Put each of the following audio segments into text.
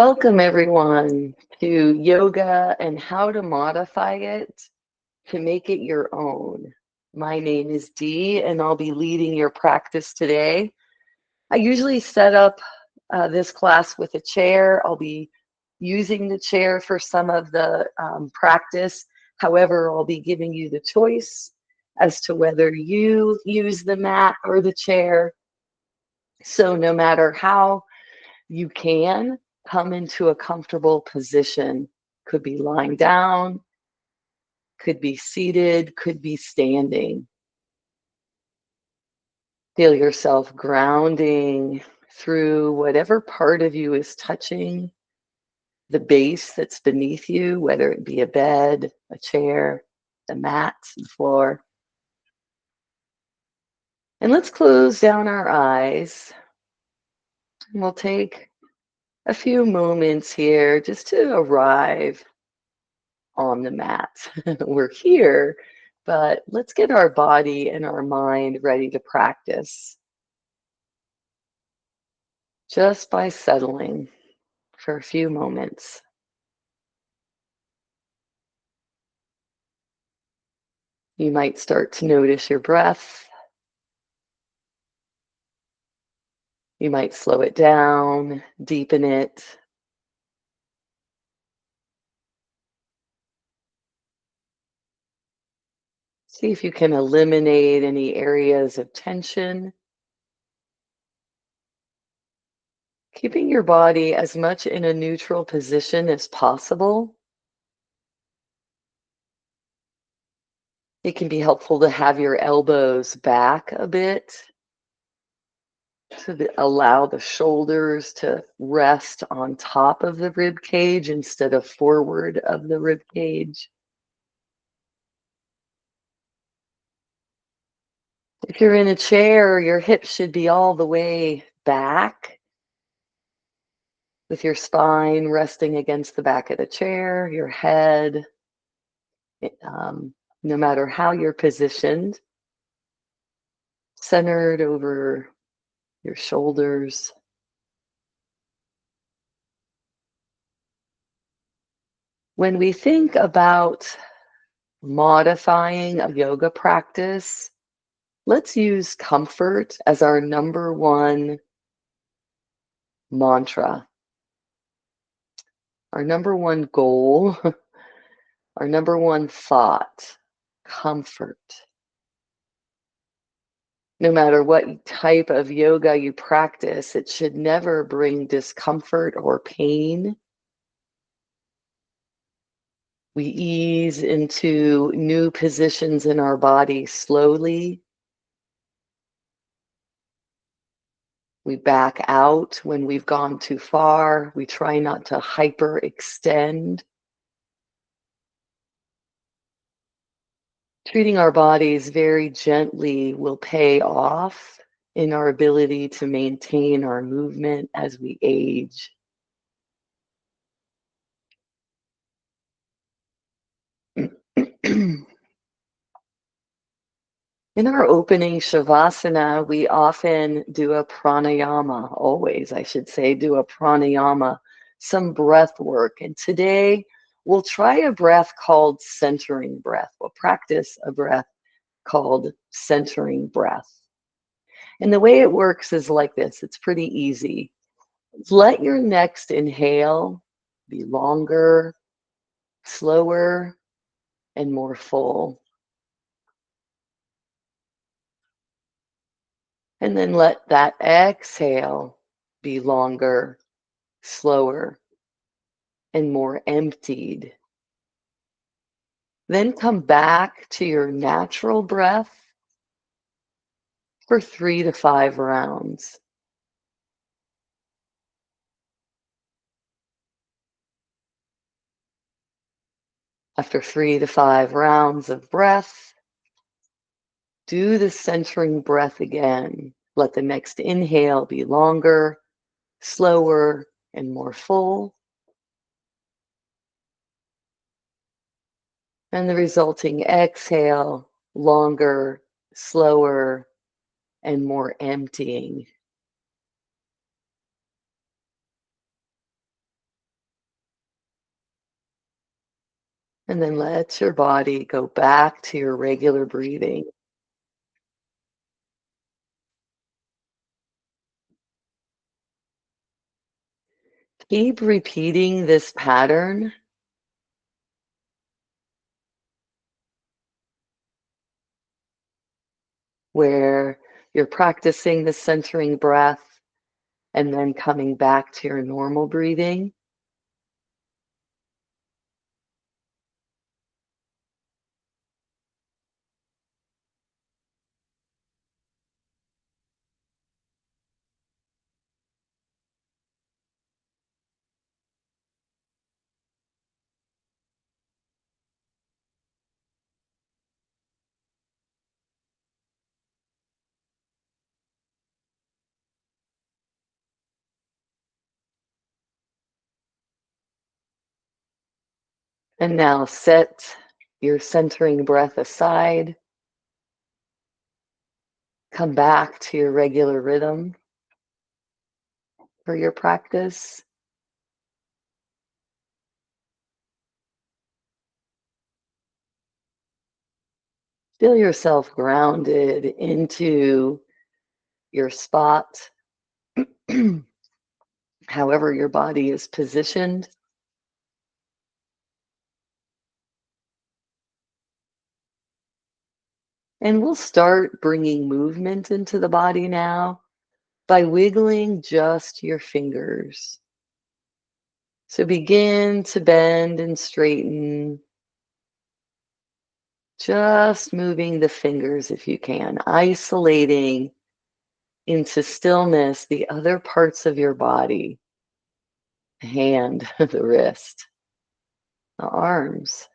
Welcome, everyone, to yoga and how to modify it to make it your own. My name is Dee, and I'll be leading your practice today. I usually set up this class with a chair. I'll be using the chair for some of the practice. However, I'll be giving you the choice as to whether you use the mat or the chair. So no matter how you can come into a comfortable position. Could be lying down, could be seated, could be standing. Feel yourself grounding through whatever part of you is touching the base that's beneath you, whether it be a bed, a chair, the mat, the floor. And let's close down our eyes. And we'll take a few moments here just to arrive on the mat. We're here, but let's get our body and our mind ready to practice just by settling for a few moments. You might start to notice your breath. You might slow it down, deepen it. See if you can eliminate any areas of tension, keeping your body as much in a neutral position as possible. It can be helpful to have your elbows back a bit to allow the shoulders to rest on top of the rib cage instead of forward of the rib cage. If you're in a chair, your hips should be all the way back with your spine resting against the back of the chair, your head, no matter how you're positioned, centered over your shoulders. When we think about modifying a yoga practice, let's use comfort as our number one mantra, our number one goal, our number one thought, comfort. No matter what type of yoga you practice, it should never bring discomfort or pain. We ease into new positions in our body slowly. We back out when we've gone too far. We try not to hyperextend. Treating our bodies very gently will pay off in our ability to maintain our movement as we age. In our opening Shavasana, we often do a pranayama, always, I should say, do a pranayama, some breath work. And today we'll try a breath called centering breath. We'll practice a breath called centering breath. And the way it works is like this. It's pretty easy. Let your next inhale be longer, slower, and more full. And then let that exhale be longer, slower, and more emptied. Then come back to your natural breath for 3 to 5 rounds. After 3 to 5 rounds of breath, do the centering breath again. Let the next inhale be longer, slower, and more full. And the resulting exhale, longer, slower, and more emptying. And then let your body go back to your regular breathing. Keep repeating this pattern where you're practicing the centering breath and then coming back to your normal breathing. And now set your centering breath aside. Come back to your regular rhythm for your practice. Feel yourself grounded into your spot, however your body is positioned. And we'll start bringing movement into the body now by wiggling just your fingers. So begin to bend and straighten, just moving the fingers if you can, isolating into stillness the other parts of your body, the hand, the wrist, the arms.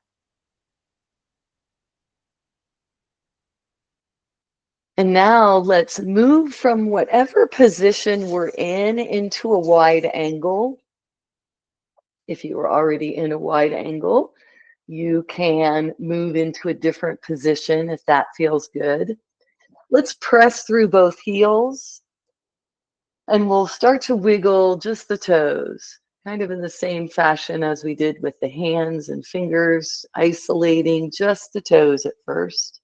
And now let's move from whatever position we're in into a wide angle. If you are already in a wide angle, you can move into a different position if that feels good. Let's press through both heels and we'll start to wiggle just the toes, kind of in the same fashion as we did with the hands and fingers, isolating just the toes at first.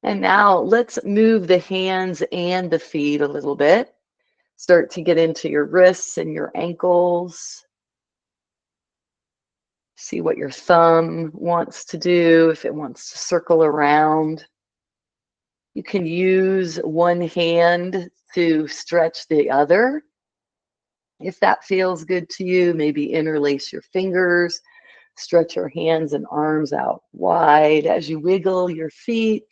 And now let's move the hands and the feet a little bit. Start to get into your wrists and your ankles. See what your thumb wants to do, if it wants to circle around. You can use one hand to stretch the other. If that feels good to you, maybe interlace your fingers, stretch your hands and arms out wide as you wiggle your feet,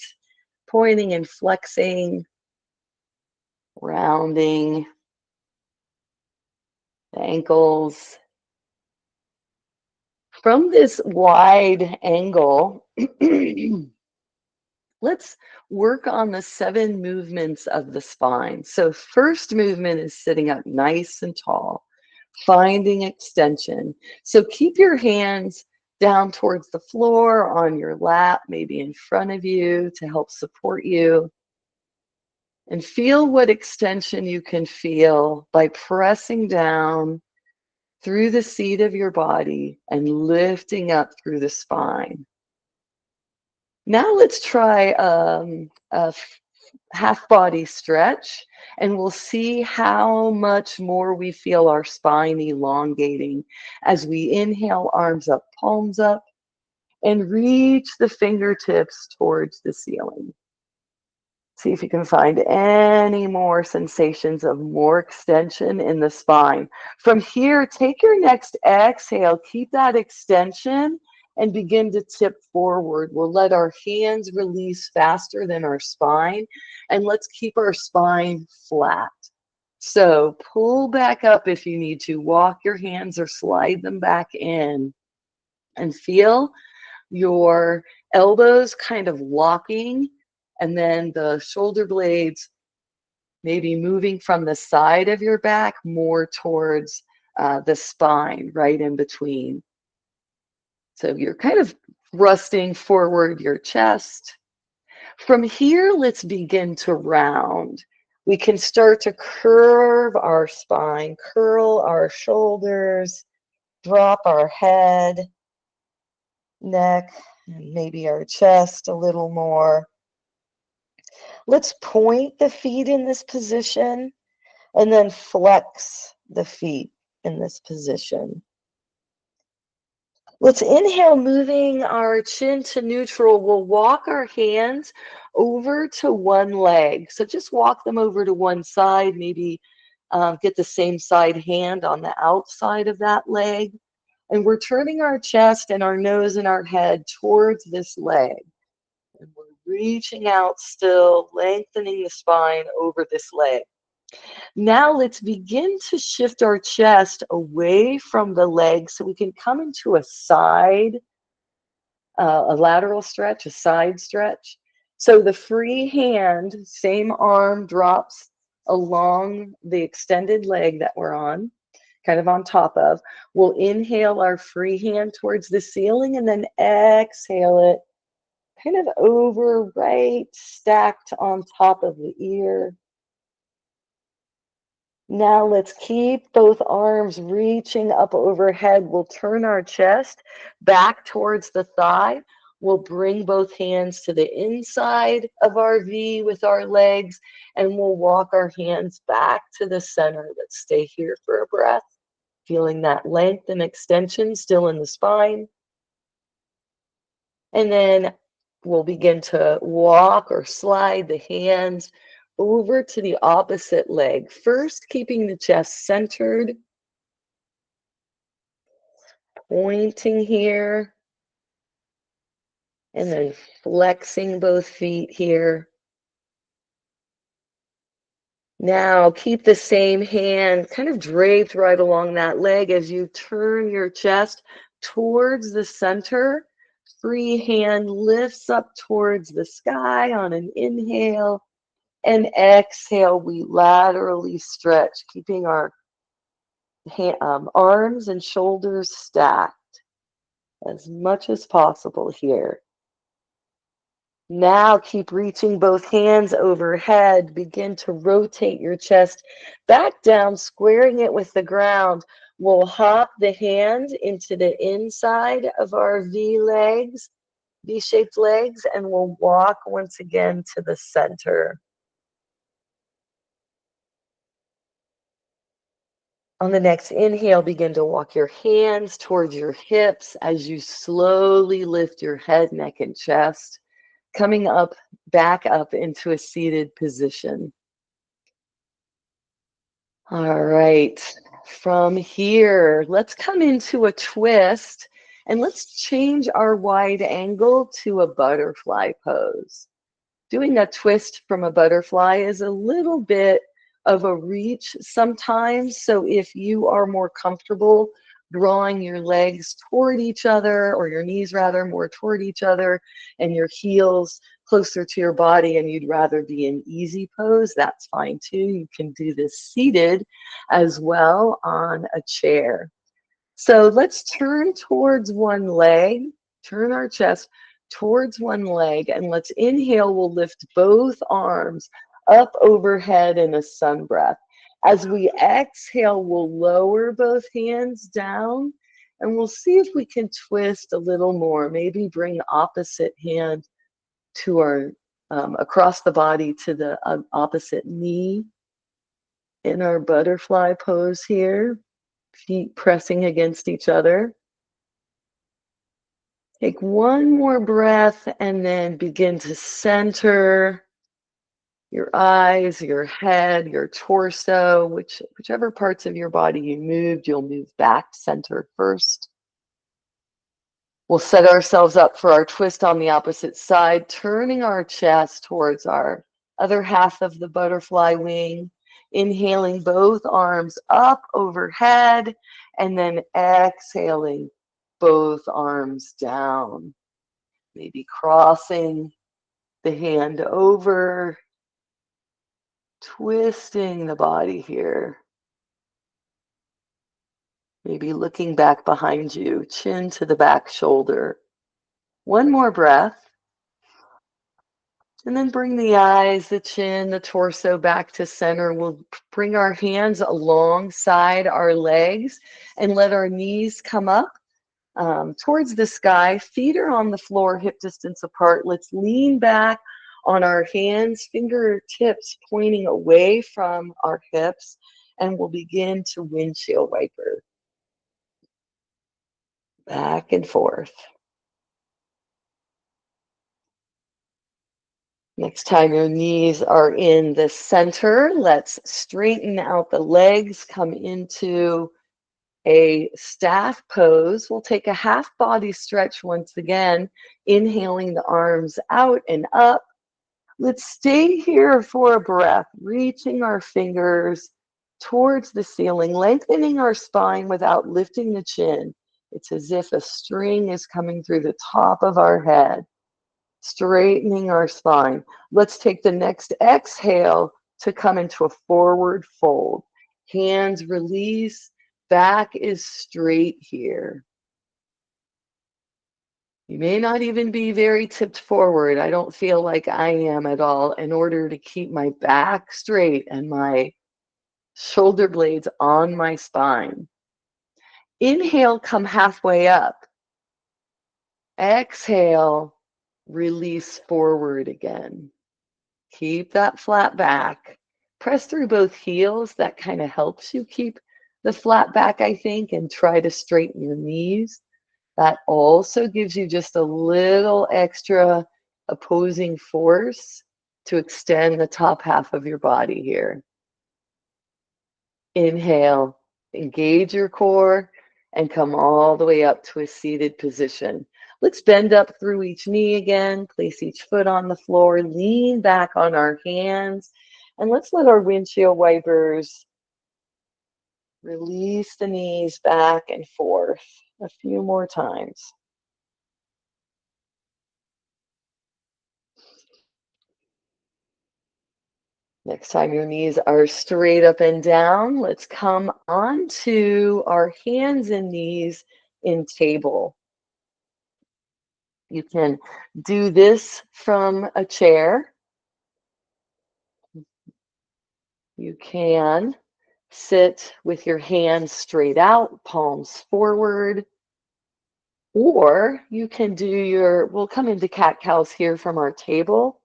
pointing and flexing, rounding the ankles. From this wide angle, let's work on the 7 movements of the spine. So first movement is sitting up nice and tall, finding extension. So keep your hands down towards the floor, on your lap, maybe in front of you to help support you. And feel what extension you can feel by pressing down through the seat of your body and lifting up through the spine. Now let's try a half body stretch and we'll see how much more we feel our spine elongating as we inhale, arms up, palms up, and reach the fingertips towards the ceiling. See if you can find any more sensations of more extension in the spine. From here, take your next exhale, keep that extension and begin to tip forward. We'll let our hands release faster than our spine, and let's keep our spine flat. So pull back up if you need to. Walk your hands or slide them back in and feel your elbows kind of locking and then the shoulder blades maybe moving from the side of your back more towards the spine, right in between. So you're kind of thrusting forward your chest. From here, let's begin to round. We can start to curve our spine, curl our shoulders, drop our head, neck, and maybe our chest a little more. Let's point the feet in this position and then flex the feet in this position. Let's inhale, moving our chin to neutral. We'll walk our hands over to one leg. So just walk them over to one side, maybe get the same side hand on the outside of that leg. And we're turning our chest and our nose and our head towards this leg. And we're reaching out still, lengthening the spine over this leg. Now let's begin to shift our chest away from the leg so we can come into a side, a lateral stretch, a side stretch. So the free hand, same arm drops along the extended leg that we're on, kind of on top of. We'll inhale our free hand towards the ceiling and then exhale it kind of over, right, stacked on top of the ear. Now let's keep both arms reaching up overhead. We'll turn our chest back towards the thigh. We'll bring both hands to the inside of our V with our legs, and we'll walk our hands back to the center. Let's stay here for a breath, feeling that length and extension still in the spine. And then we'll begin to walk or slide the hands over to the opposite leg. First, keeping the chest centered, pointing here, and then flexing both feet here. Now, keep the same hand kind of draped right along that leg as you turn your chest towards the center. Free hand lifts up towards the sky on an inhale. And exhale, we laterally stretch, keeping our arms and shoulders stacked as much as possible here. Now keep reaching both hands overhead. Begin to rotate your chest back down, squaring it with the ground. We'll hop the hand into the inside of our V legs, V-shaped legs, and we'll walk once again to the center. On the next inhale, begin to walk your hands towards your hips as you slowly lift your head, neck, and chest, coming up, back up into a seated position. All right, from here, let's come into a twist and let's change our wide angle to a butterfly pose. Doing a twist from a butterfly is a little bit of a reach sometimes. So if you are more comfortable drawing your legs toward each other, or your knees rather, more toward each other, and your heels closer to your body, and you'd rather be in easy pose, that's fine too. You can do this seated as well on a chair. So let's turn towards one leg, turn our chest towards one leg, and let's inhale. We'll lift both arms up overhead in a sun breath. As we exhale, we'll lower both hands down, and we'll see if we can twist a little more. Maybe bring opposite hand to our across the body to the opposite knee in our butterfly pose here. Feet pressing against each other. Take one more breath and then begin to center your eyes, your head, your torso, whichever parts of your body you moved, you'll move back center first. We'll set ourselves up for our twist on the opposite side, turning our chest towards our other half of the butterfly wing. Inhaling both arms up overhead, and then exhaling both arms down. Maybe crossing the hand over, twisting the body here. Maybe looking back behind you, chin to the back shoulder. One more breath. And then bring the eyes, the chin, the torso back to center. We'll bring our hands alongside our legs and let our knees come up towards the sky. Feet are on the floor, hip distance apart. Let's lean back on our hands, fingertips pointing away from our hips, and we'll begin to windshield wiper. Back and forth. Next time your knees are in the center, let's straighten out the legs, come into a staff pose. We'll take a half body stretch once again, inhaling the arms out and up. Let's stay here for a breath, reaching our fingers towards the ceiling, lengthening our spine without lifting the chin. It's as if a string is coming through the top of our head, straightening our spine. Let's take the next exhale to come into a forward fold. Hands release, back is straight here. You may not even be very tipped forward. I don't feel like I am at all, in order to keep my back straight and my shoulder blades on my spine. Inhale, come halfway up. Exhale, release forward again. Keep that flat back. Press through both heels. That kind of helps you keep the flat back, I think, and try to straighten your knees. That also gives you just a little extra opposing force to extend the top half of your body here. Inhale, engage your core, and come all the way up to a seated position. Let's bend up through each knee again, place each foot on the floor, lean back on our hands, and let's let our windshield wipers release the knees back and forth a few more times. Next time your knees are straight up and down, let's come onto our hands and knees in table. You can do this from a chair. You can sit with your hands straight out, palms forward, or you can do we'll come into cat-cows here from our table.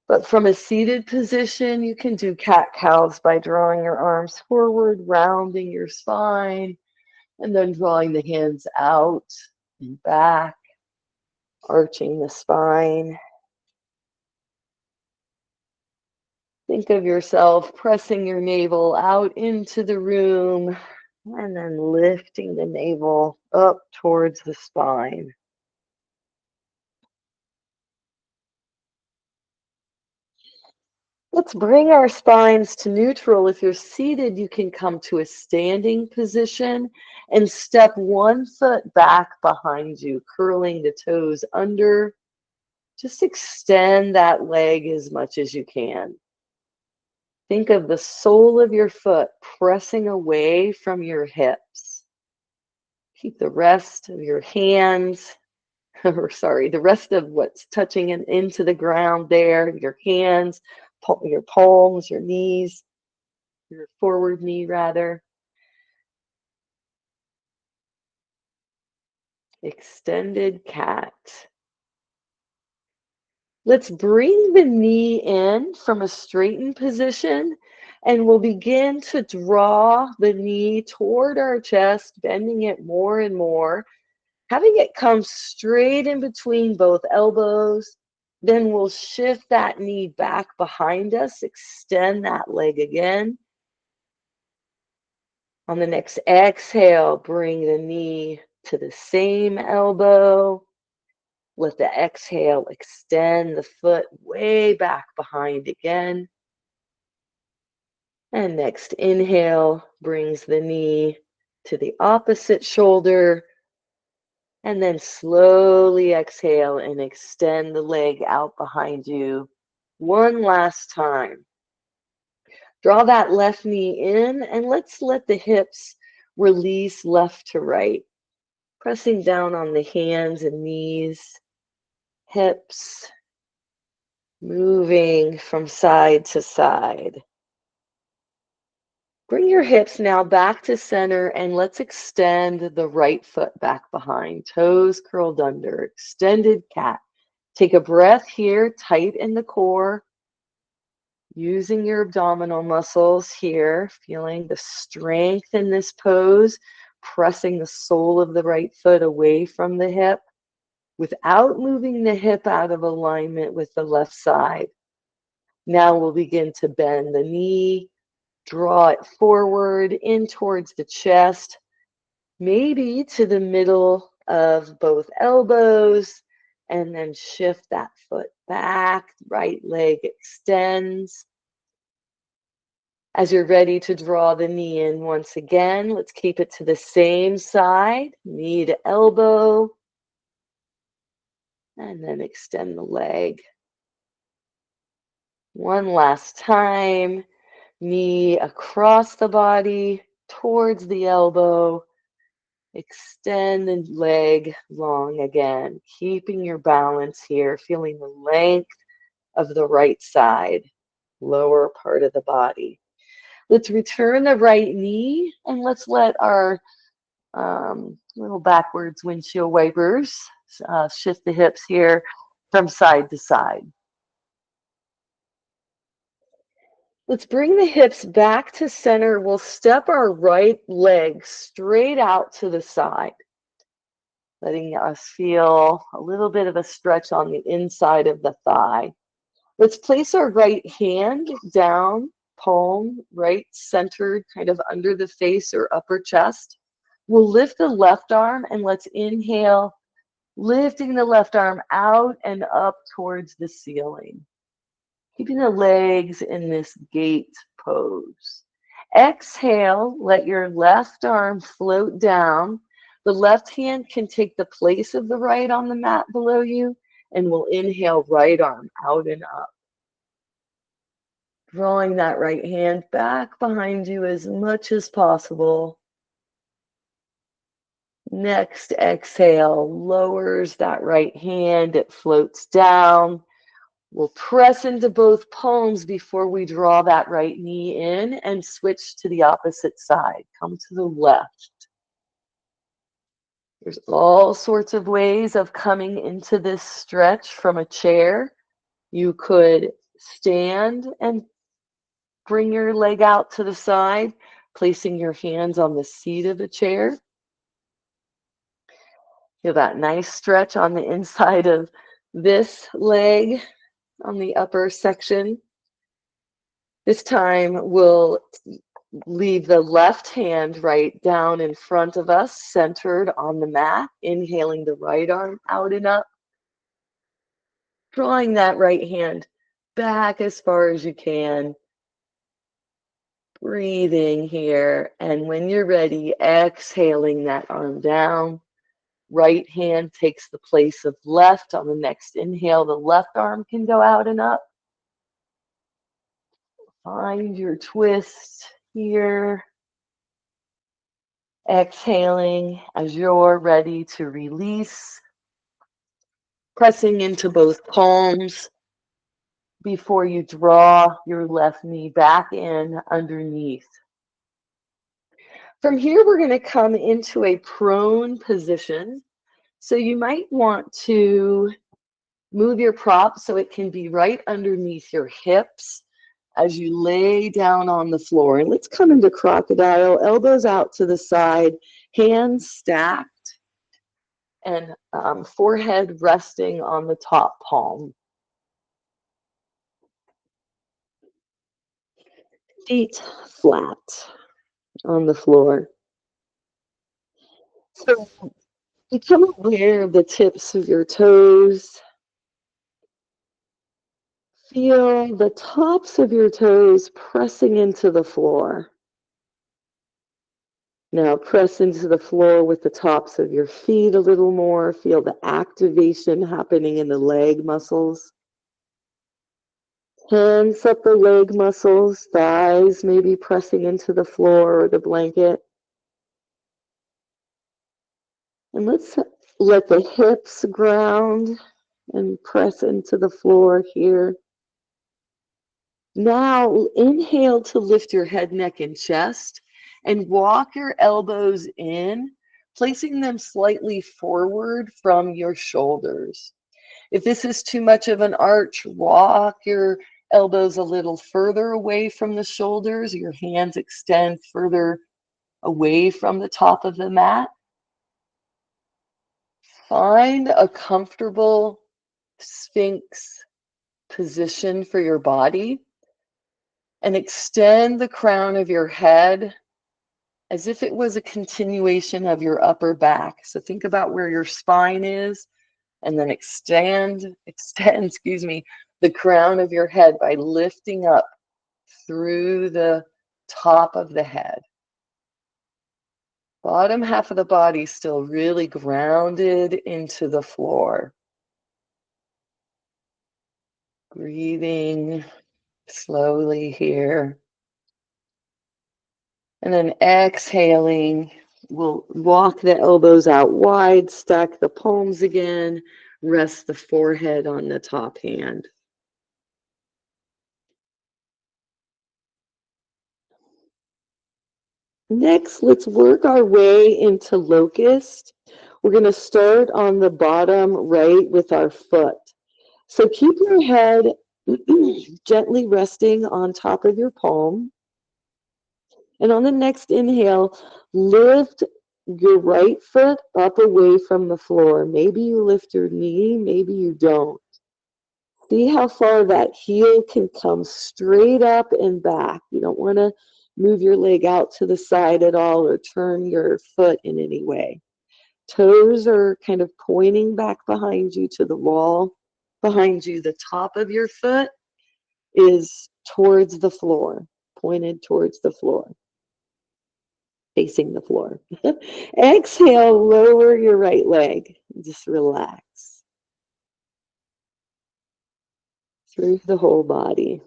But from a seated position, you can do cat-cows by drawing your arms forward, rounding your spine, and then drawing the hands out and back, arching the spine. Think of yourself pressing your navel out into the room and then lifting the navel up towards the spine. Let's bring our spines to neutral. If you're seated, you can come to a standing position and step one foot back behind you, curling the toes under. Just extend that leg as much as you can. Think of the sole of your foot pressing away from your hips. Keep the rest of your hands, or sorry, the rest of what's touching into the ground there, your hands, your palms, your knees, your forward knee rather. Extended cat. Let's bring the knee in from a straightened position, and we'll begin to draw the knee toward our chest, bending it more and more, having it come straight in between both elbows. Then we'll shift that knee back behind us, extend that leg again. On the next exhale, bring the knee to the same elbow. Let the exhale extend the foot way back behind again. And next inhale brings the knee to the opposite shoulder. And then slowly exhale and extend the leg out behind you one last time. Draw that left knee in, and let's let the hips release left to right. Pressing down on the hands and knees, hips, moving from side to side. Bring your hips now back to center and let's extend the right foot back behind. Toes curled under, extended cat. Take a breath here, tight in the core. Using your abdominal muscles here, feeling the strength in this pose, pressing the sole of the right foot away from the hip without moving the hip out of alignment with the left side. Now we'll begin to bend the knee, draw it forward in towards the chest, maybe to the middle of both elbows, and then shift that foot back, right leg extends. As you're ready to draw the knee in once again, let's keep it to the same side, knee to elbow, and then extend the leg. One last time, knee across the body, towards the elbow, extend the leg long again, keeping your balance here, feeling the length of the right side, lower part of the body. Let's return the right knee and let's let our little backwards windshield wipers shift the hips here from side to side. Let's bring the hips back to center. We'll step our right leg straight out to the side, letting us feel a little bit of a stretch on the inside of the thigh. Let's place our right hand down, palm right centered kind of under the face or upper chest. We'll lift the left arm and let's inhale, lifting the left arm out and up towards the ceiling. Keeping the legs in this gate pose. Exhale, let your left arm float down. The left hand can take the place of the right on the mat below you, and we'll inhale, right arm out and up. Drawing that right hand back behind you as much as possible. Next exhale, lowers that right hand, it floats down. We'll press into both palms before we draw that right knee in and switch to the opposite side. Come to the left. There's all sorts of ways of coming into this stretch from a chair. You could stand and bring your leg out to the side, placing your hands on the seat of the chair. Feel that nice stretch on the inside of this leg on the upper section. This time we'll leave the left hand right down in front of us, centered on the mat, inhaling the right arm out and up. Drawing that right hand back as far as you can. Breathing here, and when you're ready, exhaling that arm down. Right hand takes the place of left. On the next inhale, the left arm can go out and up. Find your twist here. Exhaling as you're ready to release. Pressing into both palms before you draw your left knee back in underneath. From here, we're going to come into a prone position. So you might want to move your prop so it can be right underneath your hips as you lay down on the floor. And let's come into crocodile, elbows out to the side, hands stacked, and forehead resting on the top palm. Feet flat on the floor. So become aware of the tips of your toes. Feel the tops of your toes pressing into the floor. Now press into the floor with the tops of your feet a little more. Feel the activation happening in the leg muscles. Tense up the leg muscles, thighs maybe pressing into the floor or the blanket. And let's let the hips ground and press into the floor here. Now inhale to lift your head, neck, and chest, and walk your elbows in, placing them slightly forward from your shoulders. If this is too much of an arch, walk your elbows a little further away from the shoulders. Your hands extend further away from the top of the mat. Find a comfortable Sphinx position for your body and extend the crown of your head as if it was a continuation of your upper back. So think about where your spine is and then extend, excuse me, the crown of your head by lifting up through the top of the head. Bottom half of the body still really grounded into the floor. Breathing slowly here. And then exhaling, we'll walk the elbows out wide, stack the palms again, rest the forehead on the top hand. Next, let's work our way into locust. We're going to start on the bottom right with our foot. So keep your head gently resting on top of your palm. And on the next inhale, lift your right foot up away from the floor. Maybe you lift your knee, maybe you don't. See how far that heel can come straight up and back. You don't want to move your leg out to the side at all or turn your foot in any way. Toes are kind of pointing back behind you to the wall. Behind you, the top of your foot is towards the floor, pointed towards the floor, facing the floor. Exhale, lower your right leg. Just relax through the whole body.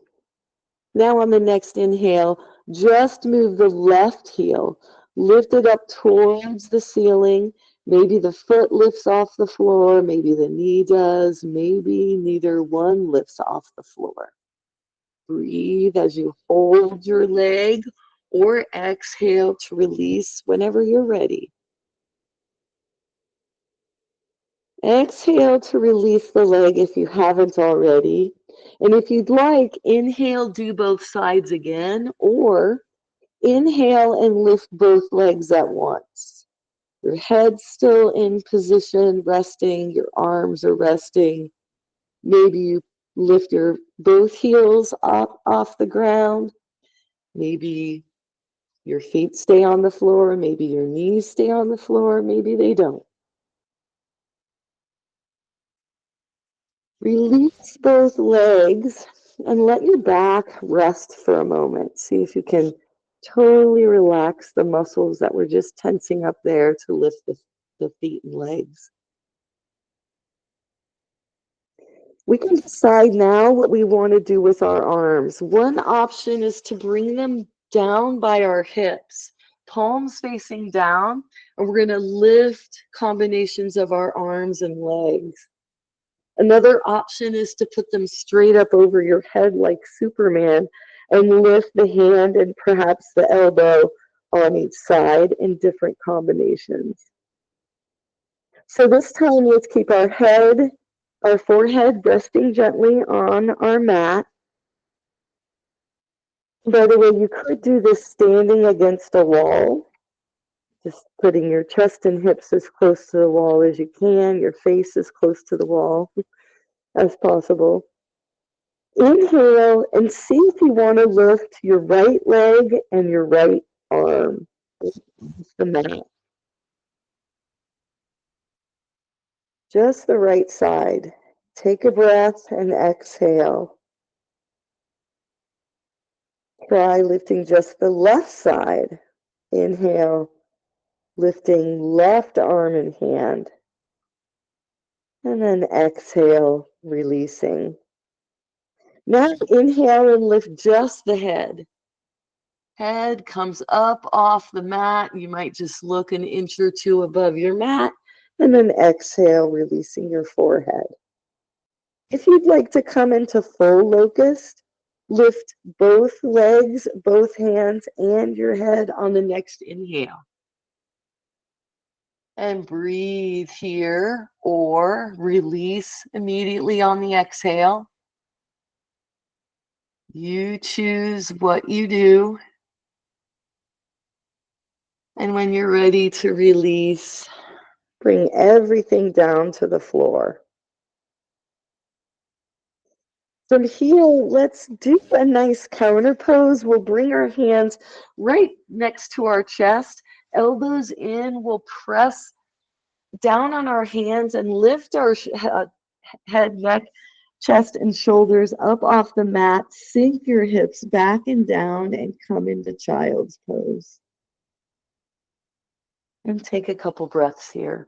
Now on the next inhale, just move the left heel. Lift it up towards the ceiling. Maybe the foot lifts off the floor. Maybe the knee does. Maybe neither one lifts off the floor. Breathe as you hold your leg or exhale to release whenever you're ready. Exhale to release the leg if you haven't already. And if you'd like, inhale, do both sides again, or inhale and lift both legs at once. Your head's still in position, resting, your arms are resting. Maybe you lift your both heels up off the ground. Maybe your feet stay on the floor, maybe your knees stay on the floor, maybe they don't. Release both legs and let your back rest for a moment. See if you can totally relax the muscles that were just tensing up there to lift the feet and legs. We can decide now what we want to do with our arms. One option is to bring them down by our hips, palms facing down, and we're going to lift combinations of our arms and legs. Another option is to put them straight up over your head like Superman and lift the hand and perhaps the elbow on each side in different combinations. So this time, let's keep our forehead resting gently on our mat. By the way, you could do this standing against a wall, just putting your chest and hips as close to the wall as you can, your face as close to the wall as possible. Inhale and see if you want to lift your right leg and your right arm off the mat. Just the right side. Take a breath and exhale. Try lifting just the left side. Inhale, lifting left arm and hand. And then exhale, releasing. Now inhale and lift just the head. Head comes up off the mat. You might just look an inch or two above your mat. And then exhale, releasing your forehead. If you'd like to come into full locust, Lift both legs, both hands, and your head on the next inhale. And breathe here or release immediately on the exhale. You choose what you do. And when you're ready to release, bring everything down to the floor. From here, let's do a nice counter pose. We'll bring our hands right next to our chest, elbows in. We'll press down on our hands and lift our head, neck, chest, and shoulders up off the mat. Sink your hips back and down and come into child's pose. And take a couple breaths here.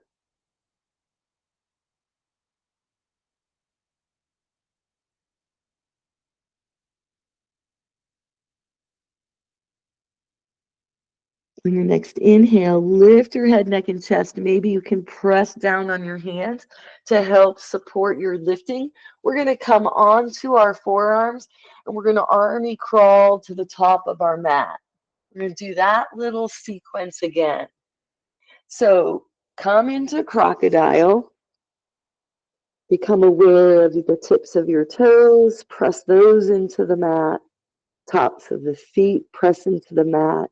On your next inhale, lift your head, neck, and chest. Maybe you can press down on your hands to help support your lifting. We're going to come onto our forearms and we're going to army crawl to the top of our mat. We're going to do that little sequence again. So come into crocodile. Become aware of the tips of your toes. Press those into the mat. Tops of the feet press into the mat.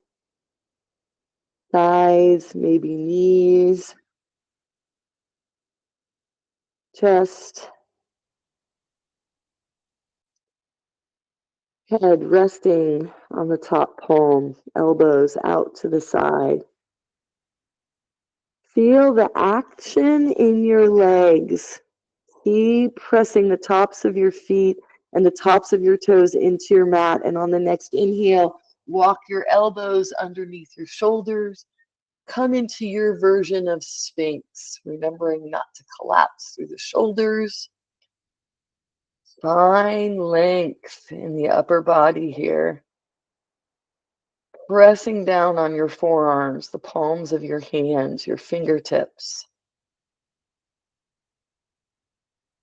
Thighs, maybe knees, chest, head resting on the top palm, elbows out to the side. Feel the action in your legs. Keep pressing the tops of your feet and the tops of your toes into your mat. And on the next inhale, walk your elbows underneath your shoulders. Come into your version of Sphinx, remembering not to collapse through the shoulders. Spine length in the upper body here. Pressing down on your forearms, the palms of your hands, your fingertips.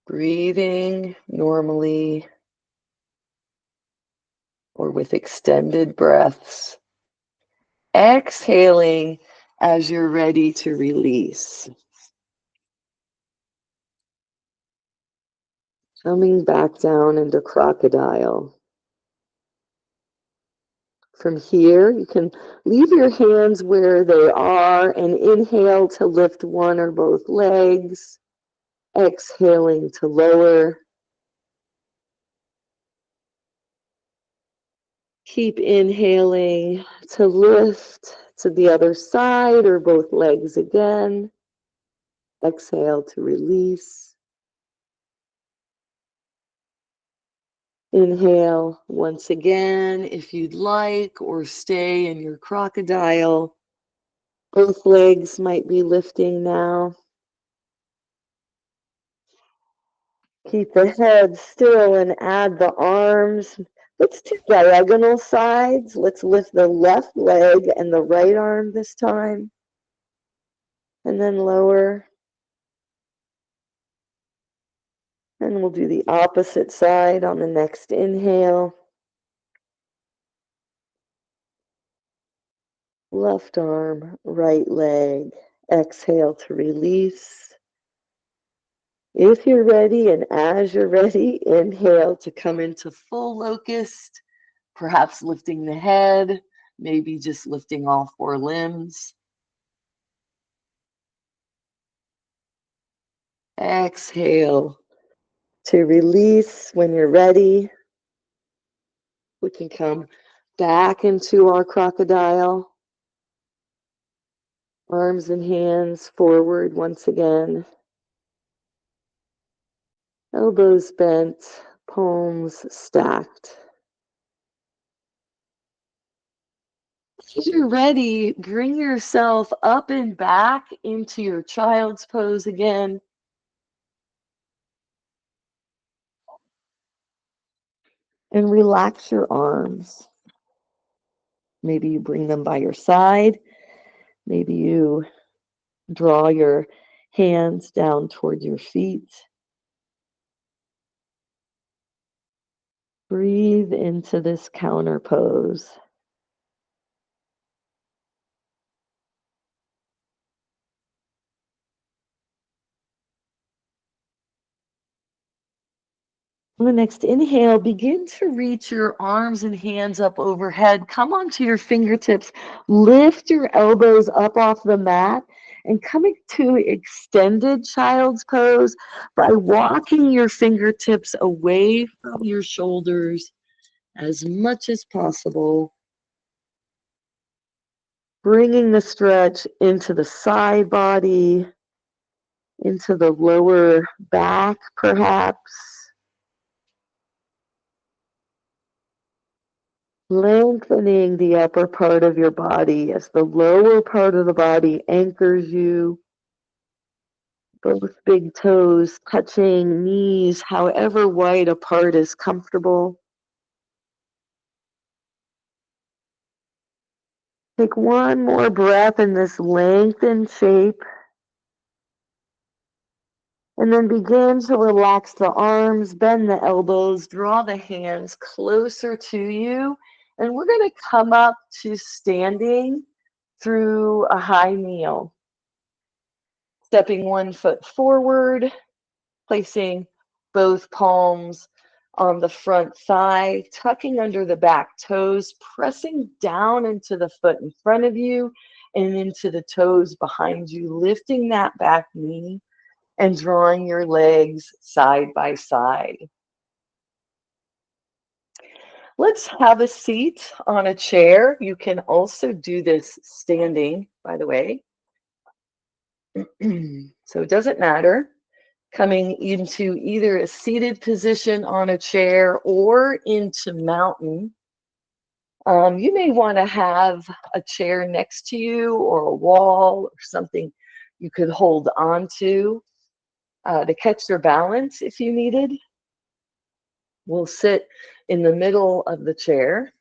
Breathing normally or with extended breaths. Exhaling as you're ready to release. Coming back down into crocodile. From here, you can leave your hands where they are and inhale to lift one or both legs. Exhaling to lower. Keep inhaling to lift to the other side or both legs again. Exhale to release. Inhale once again if you'd like, or stay in your crocodile. Both legs might be lifting now. Keep the head still and add the arms. Let's do diagonal sides. Let's lift the left leg and the right arm this time. And then lower. And we'll do the opposite side on the next inhale. Left arm, right leg. Exhale to release. If you're ready and as you're ready, inhale to come into full locust, perhaps lifting the head, maybe just lifting all four limbs. Exhale to release. When you're ready, we can come back into our crocodile. Arms and hands forward once again. Elbows bent, palms stacked. As you're ready, bring yourself up and back into your child's pose again. And relax your arms. Maybe you bring them by your side. Maybe you draw your hands down toward your feet. Breathe into this counter pose. On the next inhale, begin to reach your arms and hands up overhead. Come onto your fingertips. Lift your elbows up off the mat and coming to extended child's pose by walking your fingertips away from your shoulders as much as possible. Bringing the stretch into the side body, into the lower back, perhaps. Lengthening the upper part of your body as the lower part of the body anchors you. Both big toes touching, knees however wide apart is comfortable. Take one more breath in this lengthened shape. And then begin to relax the arms, bend the elbows, draw the hands closer to you. And we're going to come up to standing through a high kneel. Stepping one foot forward, placing both palms on the front thigh, tucking under the back toes, pressing down into the foot in front of you and into the toes behind you, lifting that back knee and drawing your legs side by side. Let's have a seat on a chair. You can also do this standing, by the way. So it doesn't matter. Coming into either a seated position on a chair or into mountain. You may want to have a chair next to you or a wall or something you could hold on to catch your balance if you needed. We'll sit in the middle of the chair,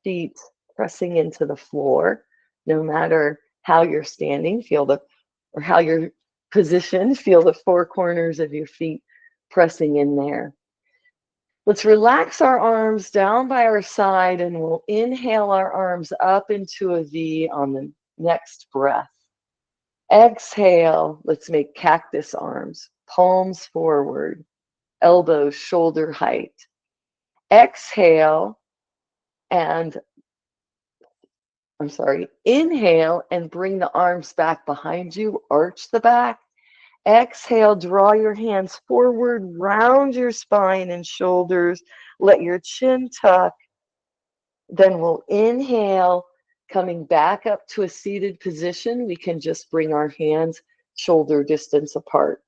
feet pressing into the floor. No matter how you're standing, or how you're positioned, feel the four corners of your feet pressing in there. Let's relax our arms down by our side and we'll inhale our arms up into a V on the next breath. Exhale, let's make cactus arms, palms forward, elbows shoulder height. Exhale and inhale and bring the arms back behind you, arch the back. Exhale, draw your hands forward, round your spine and shoulders, let your chin tuck. Then we'll inhale, coming back up to a seated position. We can just bring our hands shoulder distance apart.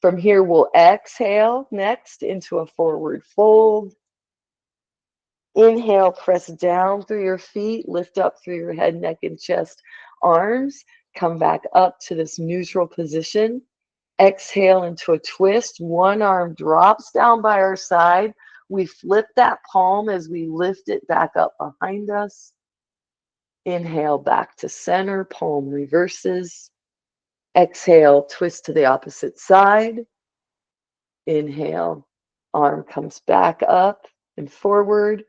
From here, we'll exhale next into a forward fold. Inhale, press down through your feet, lift up through your head, neck, and chest, arms. Come back up to this neutral position. Exhale into a twist. One arm drops down by our side. We flip that palm as we lift it back up behind us. Inhale back to center, palm reverses. Exhale, twist to the opposite side. Inhale, arm comes back up and forward.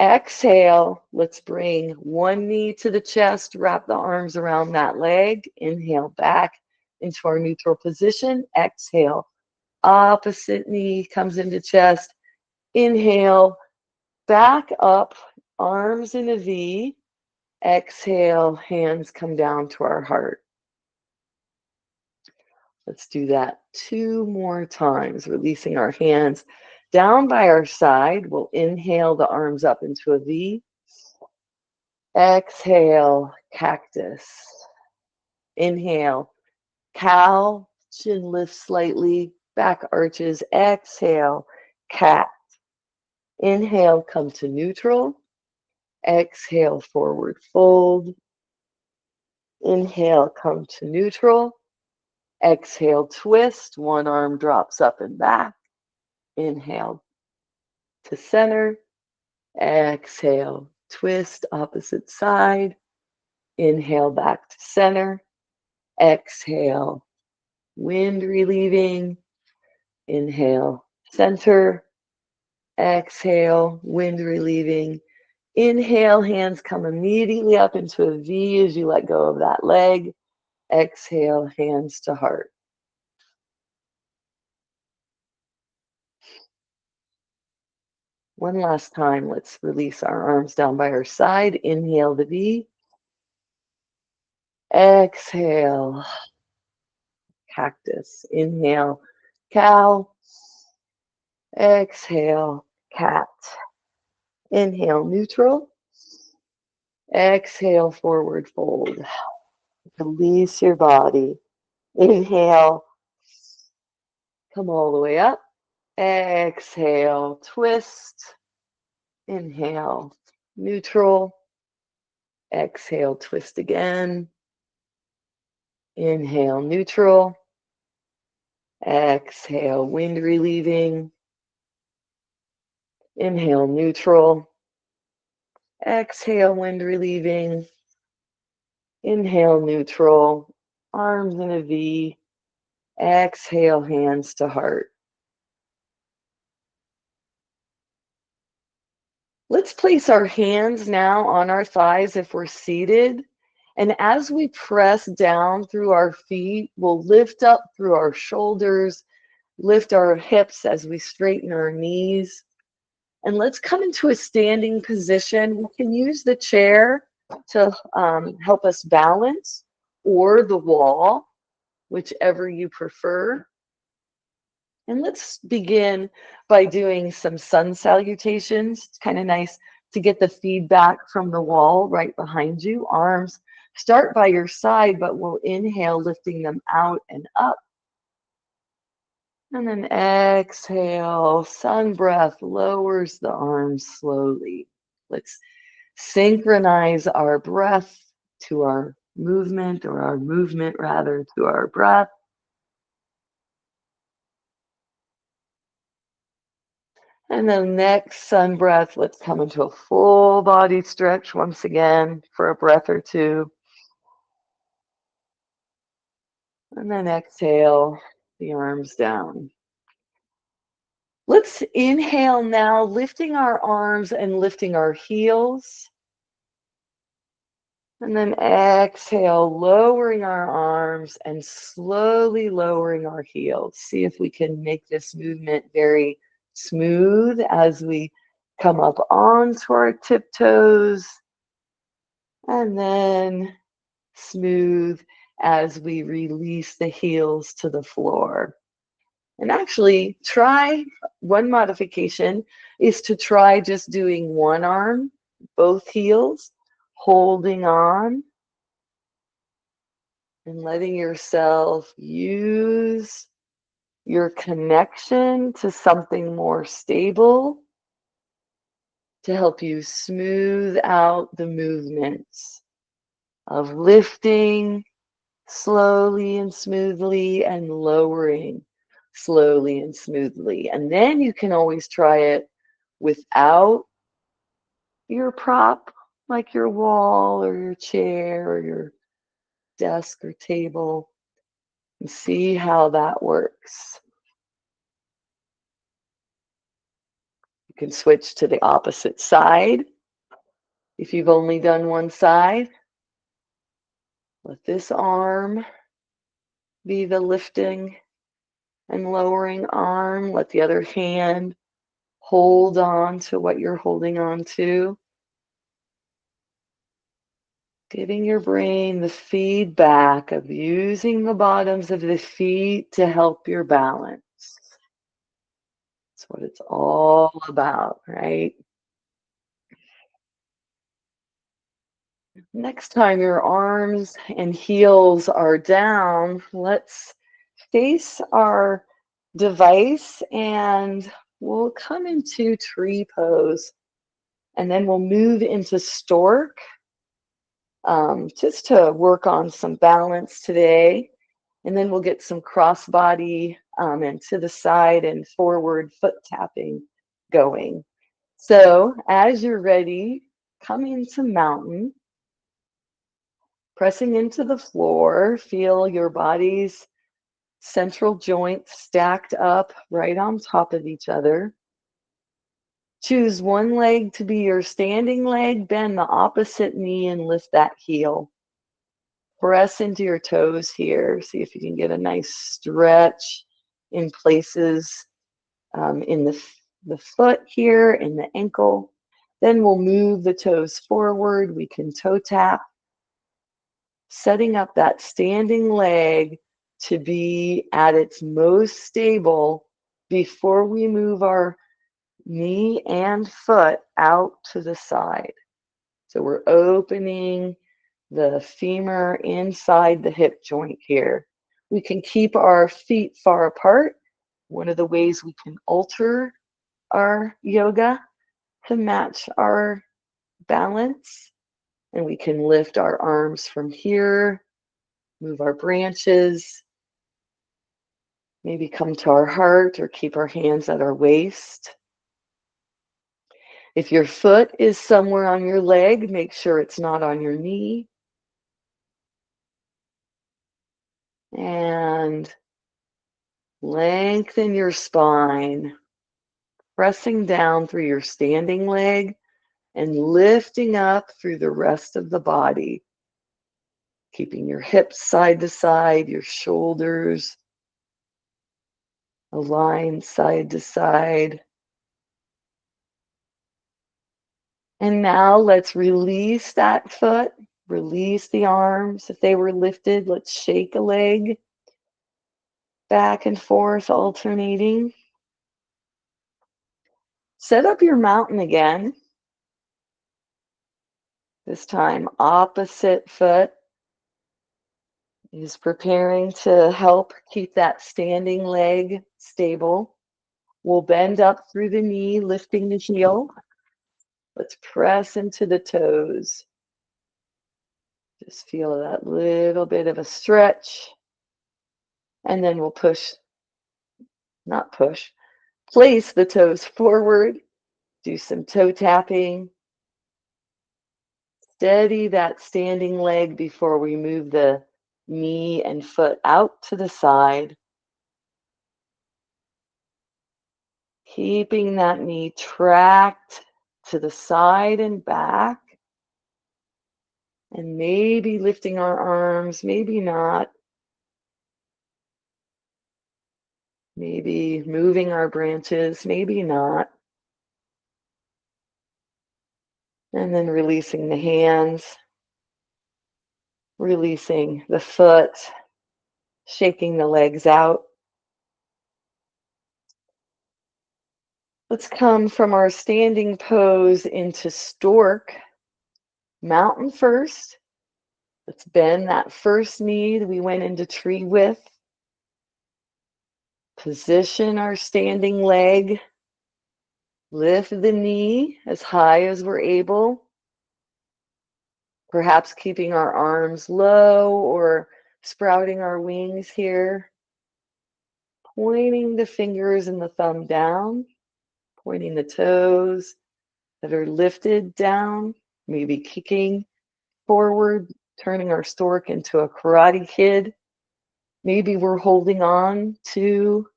Exhale, let's bring one knee to the chest, wrap the arms around that leg. Inhale back into our neutral position. Exhale, opposite knee comes into chest. Inhale, back up, arms in a V. Exhale, hands come down to our heart. Let's do that 2 more times, releasing our hands down by our side. We'll inhale the arms up into a V. Exhale, cactus. Inhale, cow, chin lifts slightly, back arches. Exhale, cat. Inhale, come to neutral. Exhale, forward fold. Inhale, come to neutral. Exhale, twist. One arm drops up and back. Inhale to center. Exhale, twist, opposite side. Inhale back to center. Exhale, wind relieving. Inhale, center. Exhale, wind relieving. Inhale, hands come immediately up into a V as you let go of that leg. Exhale, hands to heart. One last time, let's release our arms down by our side. Inhale the V. Exhale, cactus. Inhale, cow. Exhale, cat. Inhale, neutral. Exhale, forward fold. Release your body. Inhale, come all the way up. Exhale, twist. Inhale, neutral. Exhale, twist again. Inhale, neutral. Exhale, wind relieving. Inhale, neutral. Exhale, wind relieving. Inhale, neutral. Arms in a V. Exhale, hands to heart. Let's place our hands now on our thighs if we're seated. And as we press down through our feet, we'll lift up through our shoulders, lift our hips as we straighten our knees. And let's come into a standing position. We can use the chair to help us balance, or the wall, whichever you prefer. And let's begin by doing some sun salutations. It's kind of nice to get the feedback from the wall right behind you. Arms start by your side, but we'll inhale, lifting them out and up. And then exhale, sun breath lowers the arms slowly. Let's synchronize our breath to our movement, or our movement rather to our breath. And then next sun breath, let's come into a full body stretch once again for a breath or two. And then exhale, the arms down. Let's inhale now, lifting our arms and lifting our heels. And then exhale, lowering our arms and slowly lowering our heels. See if we can make this movement very smooth as we come up onto our tiptoes, and then smooth as we release the heels to the floor. And actually, try one modification is to try just doing one arm, both heels, holding on, and letting yourself use your connection to something more stable to help you smooth out the movements of lifting slowly and smoothly and lowering slowly and smoothly. And then you can always try it without your prop, like your wall or your chair or your desk or table, and see how that works. You can switch to the opposite side. If you've only done one side, let this arm be the lifting and lowering arm. Let the other hand hold on to what you're holding on to. Giving your brain the feedback of using the bottoms of the feet to help your balance. That's what it's all about, right? Next time your arms and heels are down, let's face our device and we'll come into tree pose. And then we'll move into stork, just to work on some balance today. And then we'll get some crossbody and to the side and forward foot tapping going. So as you're ready, come into mountain, pressing into the floor. Feel your body's central joints stacked up right on top of each other. Choose one leg to be your standing leg, bend the opposite knee and lift that heel. Press into your toes here. See if you can get a nice stretch in places in the foot here, in the ankle. Then we'll move the toes forward. We can toe tap, setting up that standing leg to be at its most stable before we move our knee and foot out to the side. So we're opening the femur inside the hip joint here. We can keep our feet far apart. One of the ways we can alter our yoga to match our balance. And we can lift our arms from here, move our branches, maybe come to our heart or keep our hands at our waist. If your foot is somewhere on your leg, make sure it's not on your knee. And lengthen your spine, pressing down through your standing leg and lifting up through the rest of the body. Keeping your hips side to side, your shoulders aligned side to side. And now let's release that foot, release the arms. If they were lifted, let's shake a leg back and forth, alternating. Set up your mountain again. This time, opposite foot is preparing to help keep that standing leg stable. We'll bend up through the knee, lifting the heel. Let's press into the toes. Just feel that little bit of a stretch. And then we'll push, not push, place the toes forward. Do some toe tapping. Steady that standing leg before we move the knee and foot out to the side. Keeping that knee tracked to the side and back. And maybe lifting our arms, maybe not. Maybe moving our branches, maybe not. And then releasing the hands, releasing the foot, shaking the legs out. Let's come from our standing pose into stork. Mountain first. Let's bend that first knee that we went into tree with. Position our standing leg. Lift the knee as high as we're able. Perhaps keeping our arms low or sprouting our wings here. Pointing the fingers and the thumb down. Pointing the toes that are lifted down. Maybe kicking forward, turning our stork into a Karate Kid. Maybe we're holding on to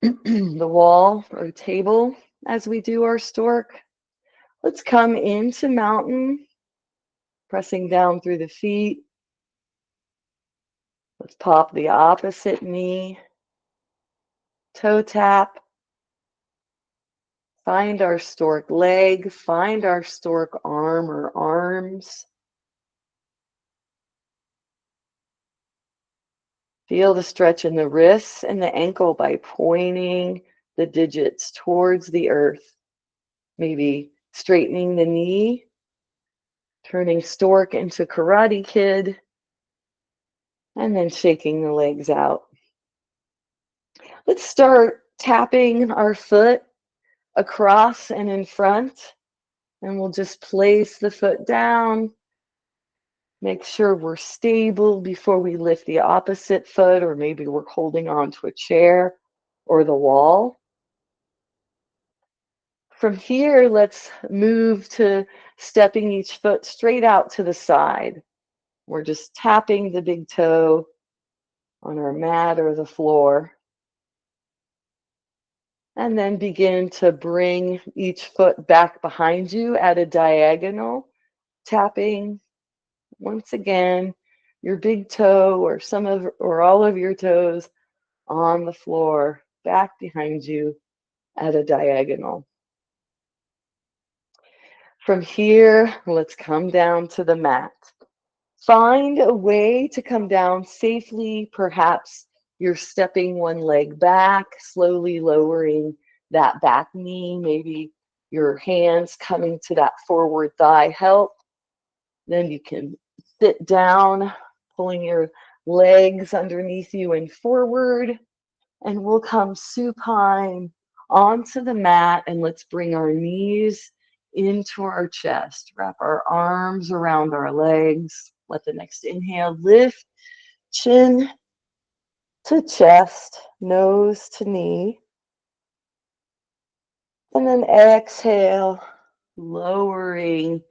the wall or table as we do our stork. Let's come into mountain, pressing down through the feet. Let's pop the opposite knee, toe tap. Find our stork leg, find our stork arm or arms. Feel the stretch in the wrists and the ankle by pointing the digits towards the earth. Maybe straightening the knee, turning stork into Karate Kid, and then shaking the legs out. Let's start tapping our foot across and in front, and we'll just place the foot down. Make sure we're stable before we lift the opposite foot, or maybe we're holding on to a chair or the wall. From here, let's move to stepping each foot straight out to the side. We're just tapping the big toe on our mat or the floor. And then begin to bring each foot back behind you at a diagonal, tapping once again your big toe or all of your toes on the floor back behind you at a diagonal. From here, let's come down to the mat. Find a way to come down safely. Perhaps you're stepping one leg back, slowly lowering that back knee. Maybe your hands coming to that forward thigh help. Then you can sit down, pulling your legs underneath you and forward. And we'll come supine onto the mat, and let's bring our knees into our chest. Wrap our arms around our legs. Let the next inhale lift chin to chest, nose to knee. And then exhale, lowering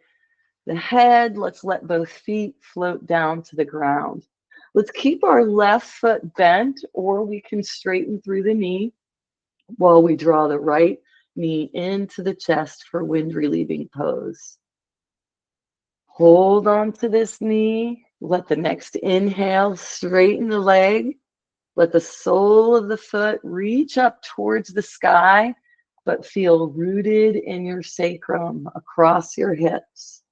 the head. Let's let both feet float down to the ground. Let's keep our left foot bent, or we can straighten through the knee while we draw the right knee into the chest for wind relieving pose. Hold on to this knee. Let the next inhale straighten the leg. Let the sole of the foot reach up towards the sky, but feel rooted in your sacrum across your hips.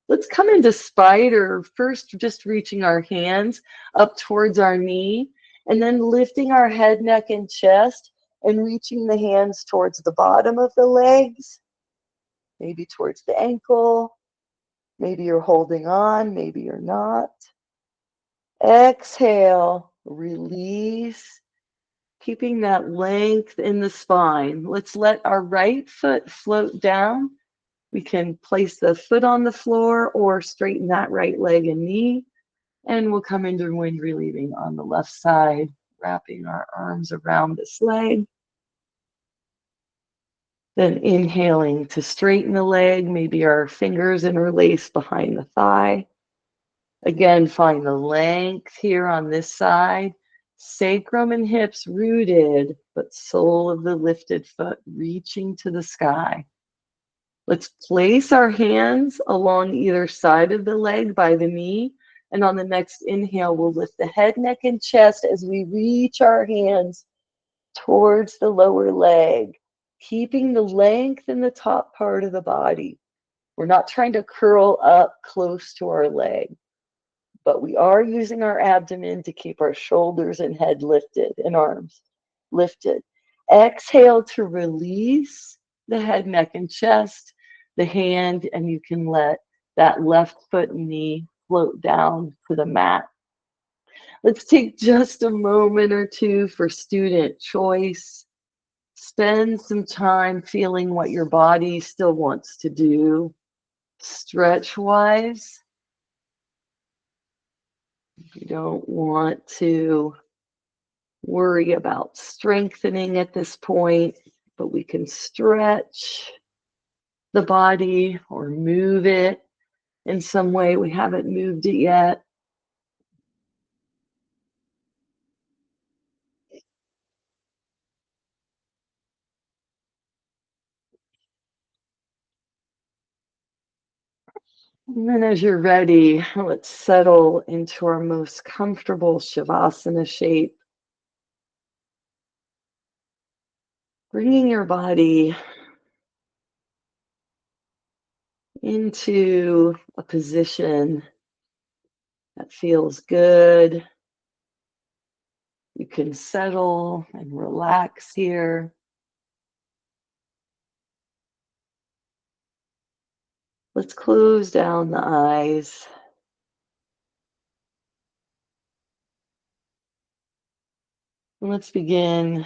Let's come into spider, first just reaching our hands up towards our knee, and then lifting our head, neck, and chest, and reaching the hands towards the bottom of the legs, maybe towards the ankle. Maybe you're holding on, maybe you're not. Exhale, release, keeping that length in the spine. Let's let our right foot float down. We can place the foot on the floor or straighten that right leg and knee. And we'll come into wind relieving on the left side, wrapping our arms around this leg. Then inhaling to straighten the leg, maybe our fingers interlace behind the thigh. Again, find the length here on this side. Sacrum and hips rooted, but sole of the lifted foot reaching to the sky. Let's place our hands along either side of the leg by the knee. And on the next inhale, we'll lift the head, neck, and chest as we reach our hands towards the lower leg, keeping the length in the top part of the body. We're not trying to curl up close to our leg, but we are using our abdomen to keep our shoulders and head lifted and arms lifted. Exhale to release the head, neck, and chest, the hand, and you can let that left foot and knee float down to the mat. Let's take just a moment or two for student choice. Spend some time feeling what your body still wants to do. Stretch-wise, you don't want to worry about strengthening at this point, but we can stretch the body or move it in some way. We haven't moved it yet. And then as you're ready, let's settle into our most comfortable Shavasana shape. Bringing your body into a position that feels good. You can settle and relax here. Let's close down the eyes. And let's begin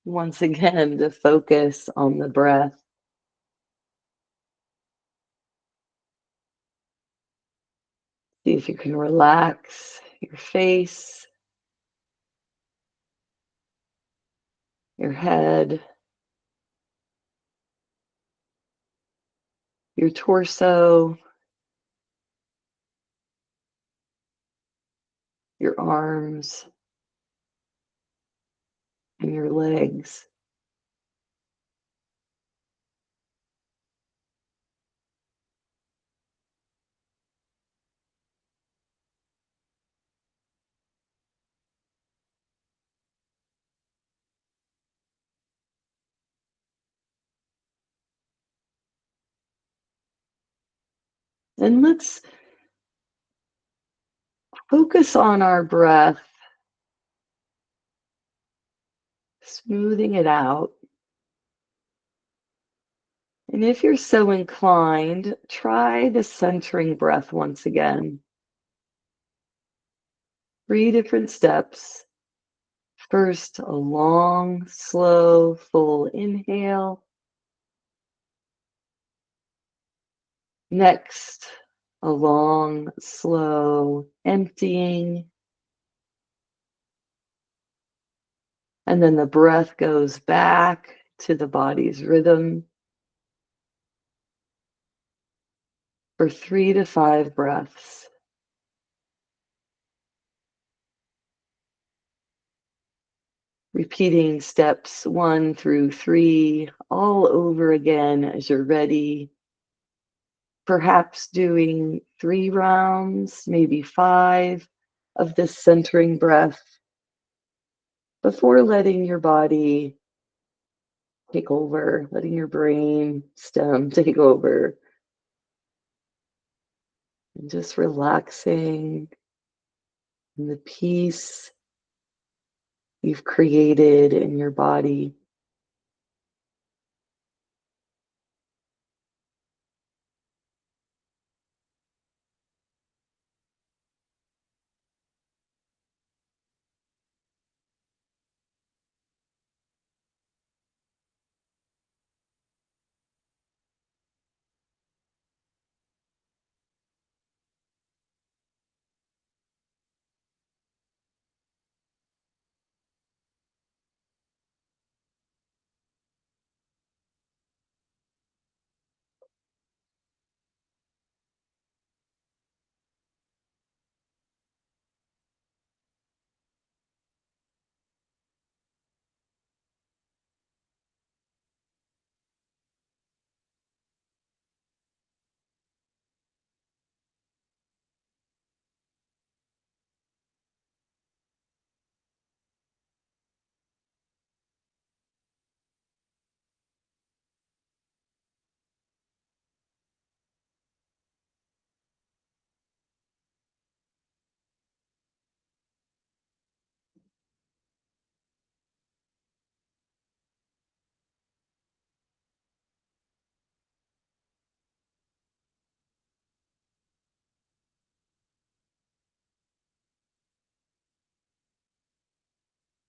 once again to focus on the breath. See if you can relax your face, your head, your torso, your arms, and your legs. And let's focus on our breath, smoothing it out. And if you're so inclined, try the centering breath once again. 3 different steps. First, a long, slow, full inhale. Next, a long, slow emptying. And then the breath goes back to the body's rhythm for 3 to 5 breaths. Repeating steps 1 through 3 all over again as you're ready. Perhaps doing 3 rounds, maybe 5 of this centering breath before letting your body take over, letting your brain stem take over, and just relaxing in the peace you've created in your body.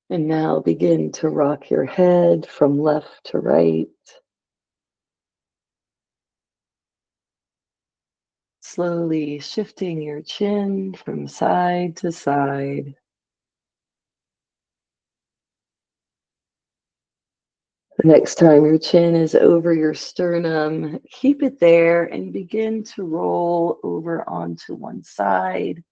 And now begin to rock your head from left to right, slowly shifting your chin from side to side. The next time your chin is over your sternum, keep it there and begin to roll over onto one side,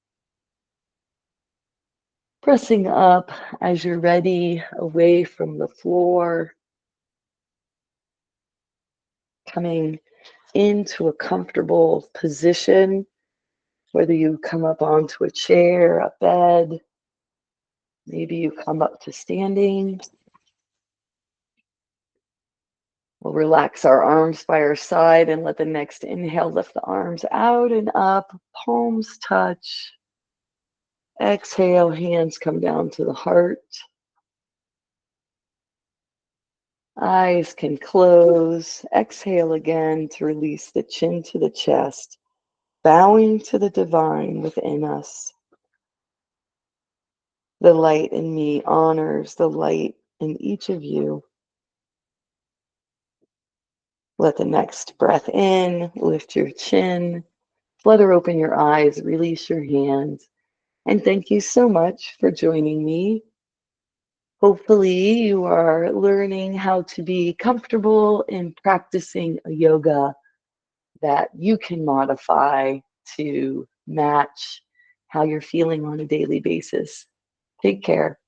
pressing up as you're ready, away from the floor, coming into a comfortable position, whether you come up onto a chair, a bed, maybe you come up to standing. We'll relax our arms by our side and let the next inhale lift the arms out and up, palms touch. Exhale, hands come down to the heart. Eyes can close. Exhale again to release the chin to the chest, bowing to the divine within us. The light in me honors the light in each of you. Let the next breath in, lift your chin, flutter open your eyes, release your hands. And thank you so much for joining me. Hopefully you are learning how to be comfortable in practicing a yoga that you can modify to match how you're feeling on a daily basis. Take care.